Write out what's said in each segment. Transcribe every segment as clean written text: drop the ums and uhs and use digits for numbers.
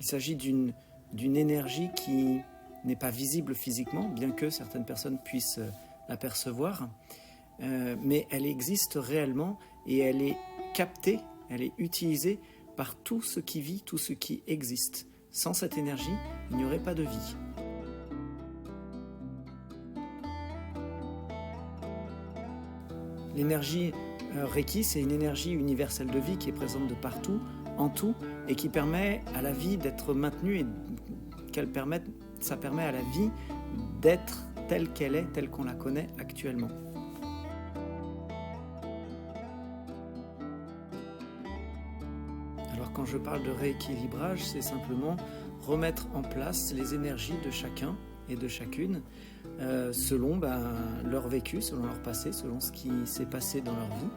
Il s'agit d'une énergie qui n'est pas visible physiquement, bien que certaines personnes puissent l'apercevoir, mais elle existe réellement et elle est captée, elle est utilisée par tout ce qui vit, tout ce qui existe. Sans cette énergie, il n'y aurait pas de vie. L'énergie Reiki, c'est une énergie universelle de vie qui est présente de partout, en tout, et qui permet à la vie d'être maintenue et ça permet à la vie d'être telle qu'elle est, telle qu'on la connaît actuellement. Alors quand je parle de rééquilibrage, c'est simplement remettre en place les énergies de chacun et de chacune selon leur vécu, selon leur passé, selon ce qui s'est passé dans leur vie.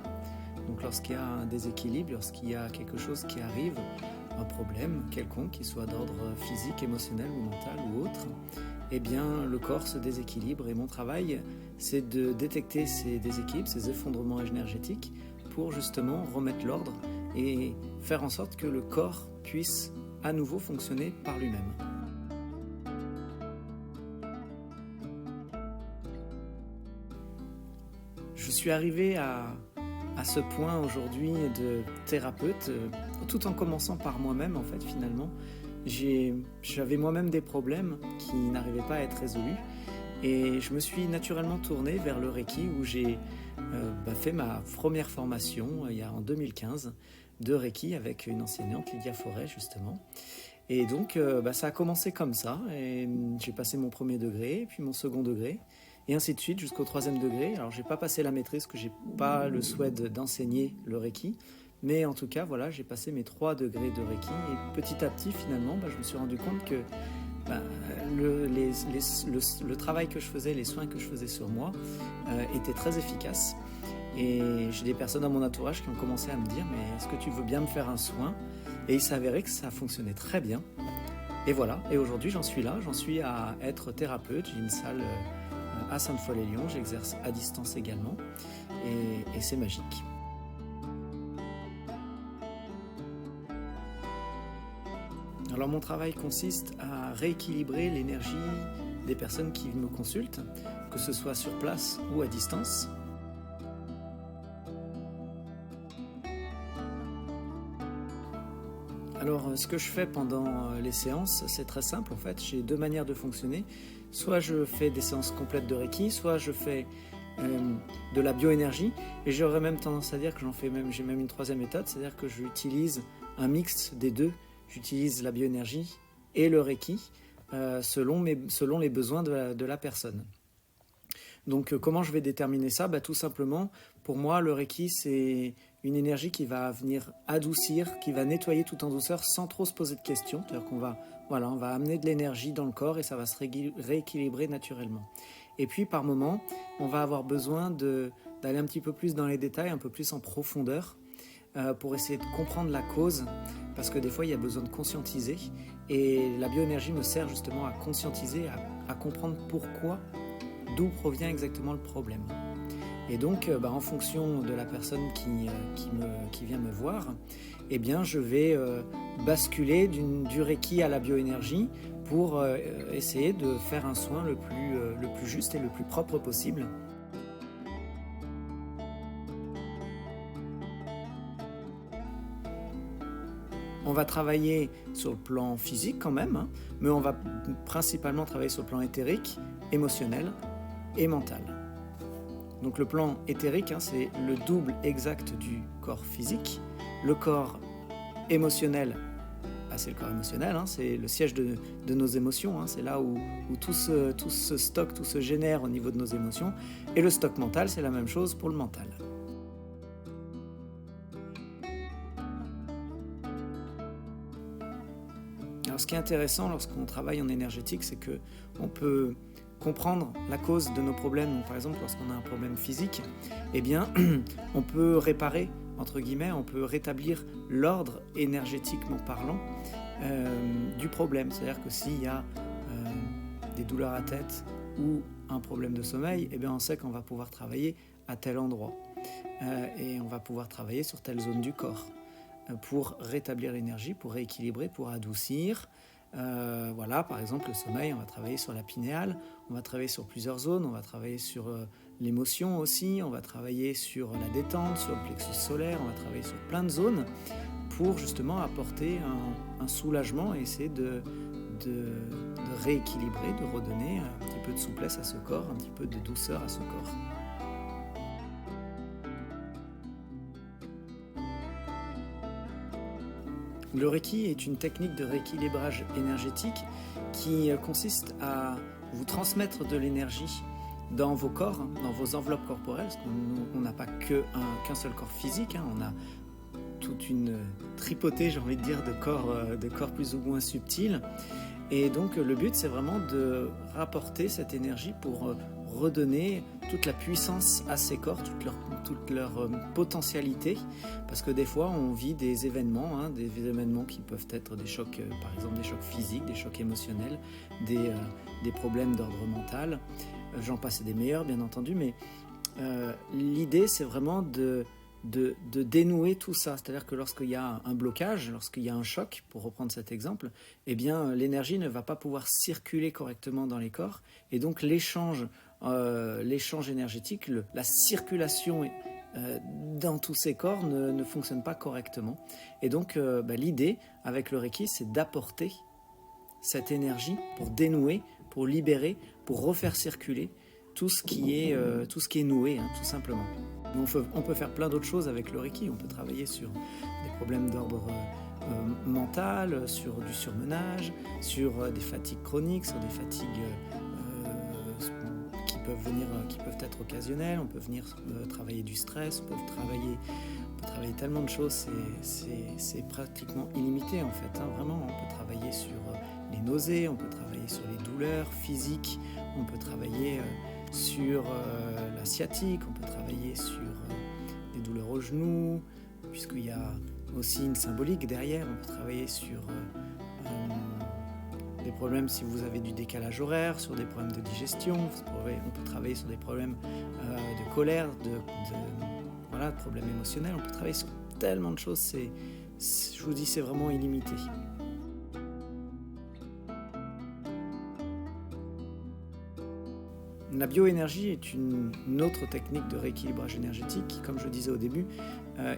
Donc lorsqu'il y a un déséquilibre, lorsqu'il y a quelque chose qui arrive, un problème quelconque, qu'il soit d'ordre physique, émotionnel ou mental ou autre, eh bien le corps se déséquilibre et mon travail c'est de détecter ces déséquilibres, ces effondrements énergétiques pour justement remettre l'ordre et faire en sorte que le corps puisse à nouveau fonctionner par lui-même. Je suis arrivé à ce point aujourd'hui de thérapeute, tout en commençant par moi-même en fait finalement. J'avais moi-même des problèmes qui n'arrivaient pas à être résolus et je me suis naturellement tourné vers le Reiki où j'ai fait ma première formation en 2015 de Reiki avec une enseignante, Lydia Forêt justement. Et donc ça a commencé comme ça et j'ai passé mon premier degré, puis mon second degré et ainsi de suite jusqu'au troisième degré. Alors j'ai pas passé la maîtrise, que j'ai pas le souhait d'enseigner le Reiki, mais en tout cas voilà, j'ai passé mes 3 degrés de Reiki et petit à petit finalement je me suis rendu compte que le travail que je faisais, les soins que je faisais sur moi étaient très efficaces. Et j'ai des personnes dans mon entourage qui ont commencé à me dire mais est-ce que tu veux bien me faire un soin? Et il s'avérait que ça fonctionnait très bien. Et voilà, et aujourd'hui j'en suis à être thérapeute. J'ai une salle à Sainte-Foy-les-Lyons, j'exerce à distance également et c'est magique. Alors mon travail consiste à rééquilibrer l'énergie des personnes qui me consultent, que ce soit sur place ou à distance. Alors ce que je fais pendant les séances, c'est très simple en fait, j'ai 2 manières de fonctionner. Soit je fais des séances complètes de Reiki, soit je fais de la bioénergie, et j'aurais même tendance à dire que j'ai même une 3e méthode, c'est-à-dire que j'utilise un mix des deux. J'utilise la bioénergie et le Reiki selon les besoins de la personne. Donc comment je vais déterminer ça? Tout simplement, pour moi, le Reiki, c'est une énergie qui va venir adoucir, qui va nettoyer tout en douceur sans trop se poser de questions. C'est-à-dire qu'on va amener de l'énergie dans le corps et ça va se rééquilibrer naturellement. Et puis par moment, on va avoir besoin d'aller un petit peu plus dans les détails, un peu plus en profondeur, pour essayer de comprendre la cause, parce que des fois il y a besoin de conscientiser, et la bioénergie me sert justement à conscientiser, à comprendre d'où provient exactement le problème. Et donc en fonction de la personne qui vient me voir, eh bien je vais basculer du Reiki à la bioénergie pour essayer de faire un soin le plus juste et le plus propre possible. On va travailler sur le plan physique quand même, mais on va principalement travailler sur le plan éthérique, émotionnel et mental. Donc le plan éthérique, c'est le double exact du corps physique. Le corps émotionnel, c'est le corps émotionnel, c'est le siège de nos émotions, c'est là où tout se stocke, tout se génère au niveau de nos émotions. Et le stock mental, c'est la même chose pour le mental. Alors ce qui est intéressant lorsqu'on travaille en énergétique, c'est qu'on peut comprendre la cause de nos problèmes. Par exemple, lorsqu'on a un problème physique, eh bien, on peut réparer, entre guillemets, on peut rétablir l'ordre énergétiquement parlant du problème. C'est-à-dire que s'il y a des douleurs à tête ou un problème de sommeil, eh bien, on sait qu'on va pouvoir travailler à tel endroit et on va pouvoir travailler sur telle zone du corps. pour rétablir l'énergie, pour rééquilibrer, pour adoucir. Voilà, par exemple, le sommeil, on va travailler sur la pinéale, on va travailler sur plusieurs zones, on va travailler sur l'émotion aussi, on va travailler sur la détente, sur le plexus solaire, on va travailler sur plein de zones pour justement apporter un soulagement et essayer de rééquilibrer, de redonner un petit peu de souplesse à ce corps, un petit peu de douceur à ce corps. Le Reiki est une technique de rééquilibrage énergétique qui consiste à vous transmettre de l'énergie dans vos corps, dans vos enveloppes corporelles, parce qu'on n'a pas qu'un seul corps physique, on a toute une tripotée, j'ai envie de dire, de corps plus ou moins subtils. Et donc le but, c'est vraiment de rapporter cette énergie pour redonner toute la puissance à ces corps, toute leur potentialité, parce que des fois on vit des événements qui peuvent être des chocs, par exemple des chocs physiques, des chocs émotionnels, des problèmes d'ordre mental, j'en passe des meilleurs bien entendu, mais l'idée c'est vraiment de dénouer tout ça, c'est-à-dire que lorsqu'il y a un blocage, lorsqu'il y a un choc, pour reprendre cet exemple, eh bien l'énergie ne va pas pouvoir circuler correctement dans les corps, et donc l'échange énergétique, la circulation dans tous ces corps ne fonctionne pas correctement. Et donc l'idée avec le Reiki, c'est d'apporter cette énergie pour dénouer, pour libérer, pour refaire circuler tout ce qui est noué, tout simplement. On peut faire plein d'autres choses avec le Reiki. On peut travailler sur des problèmes d'ordre mental, sur du surmenage, sur des fatigues chroniques, sur des fatigues qui peuvent être occasionnelles. On peut venir travailler du stress, on peut travailler tellement de choses. C'est pratiquement illimité en fait. Vraiment, on peut travailler sur les nausées, on peut travailler sur les douleurs physiques, on peut travailler sur la sciatique, on peut travailler sur des douleurs aux genoux, puisqu'il y a aussi une symbolique derrière, on peut travailler sur des problèmes si vous avez du décalage horaire, sur des problèmes de digestion, on peut travailler sur des problèmes de colère, de problèmes émotionnels, on peut travailler sur tellement de choses, je vous dis, c'est vraiment illimité. La bioénergie est une autre technique de rééquilibrage énergétique qui, comme je disais au début,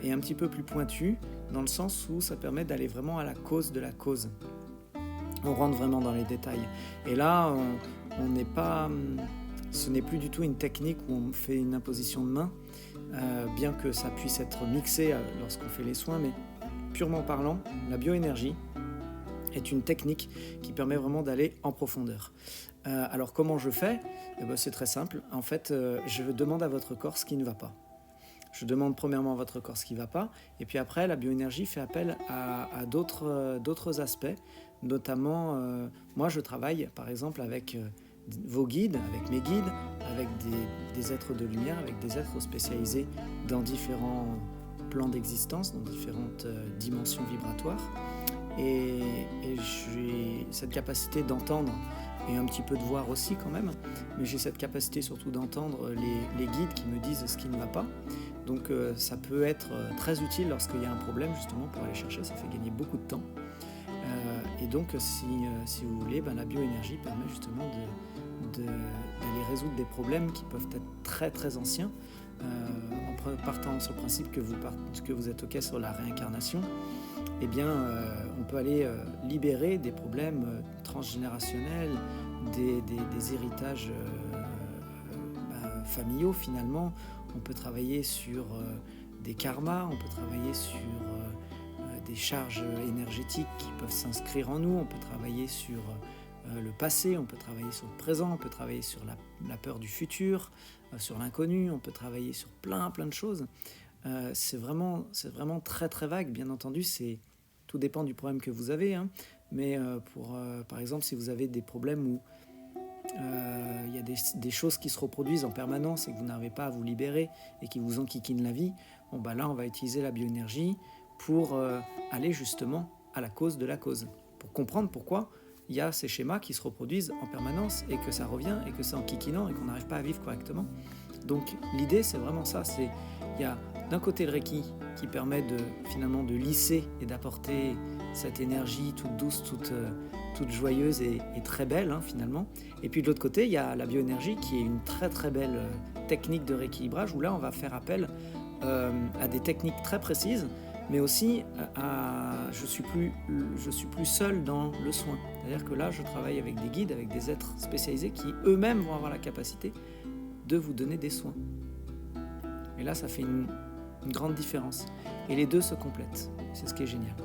est un petit peu plus pointue dans le sens où ça permet d'aller vraiment à la cause de la cause. On rentre vraiment dans les détails. Et là, ce n'est plus du tout une technique où on fait une imposition de main, bien que ça puisse être mixé lorsqu'on fait les soins, mais purement parlant, la bioénergie est une technique qui permet vraiment d'aller en profondeur. Alors comment je fais ? C'est très simple. En fait, je demande à votre corps ce qui ne va pas. Je demande premièrement à votre corps ce qui ne va pas, et puis après, la bioénergie fait appel à d'autres aspects. Notamment, moi je travaille par exemple avec vos guides, avec mes guides, avec des êtres de lumière, avec des êtres spécialisés dans différents plans d'existence, dans différentes dimensions vibratoires. Et j'ai cette capacité d'entendre et un petit peu de voir aussi quand même, mais j'ai cette capacité surtout d'entendre les guides qui me disent ce qui ne va pas. Donc ça peut être très utile lorsqu'il y a un problème justement pour aller chercher, ça fait gagner beaucoup de temps. Et donc si vous voulez, la bioénergie permet justement d'aller résoudre des problèmes qui peuvent être très très anciens, en partant sur le principe que vous êtes OK sur la réincarnation. Eh bien, on peut aller libérer des problèmes transgénérationnels, des héritages familiaux finalement. On peut travailler sur des karmas, on peut travailler sur des charges énergétiques qui peuvent s'inscrire en nous, on peut travailler sur le passé, on peut travailler sur le présent, on peut travailler sur la peur du futur, sur l'inconnu, on peut travailler sur plein de choses. C'est vraiment très très vague, bien entendu, tout dépend du problème que vous avez, mais par exemple si vous avez des problèmes où il y a des choses qui se reproduisent en permanence et que vous n'arrivez pas à vous libérer et qui vous enquiquinent la vie, là on va utiliser la bioénergie pour aller justement à la cause de la cause, pour comprendre pourquoi il y a ces schémas qui se reproduisent en permanence et que ça revient et que c'est enquiquinant et qu'on n'arrive pas à vivre correctement. Donc l'idée c'est vraiment ça, c'est Il y a d'un côté le Reiki qui permet finalement de lisser et d'apporter cette énergie toute douce, toute joyeuse et très belle finalement. Et puis de l'autre côté, il y a la bioénergie qui est une très très belle technique de rééquilibrage où là on va faire appel à des techniques très précises, mais aussi je suis plus seul dans le soin. C'est-à-dire que là je travaille avec des guides, avec des êtres spécialisés qui eux-mêmes vont avoir la capacité de vous donner des soins. Et là ça fait une grande différence. Et les deux se complètent. C'est ce qui est génial.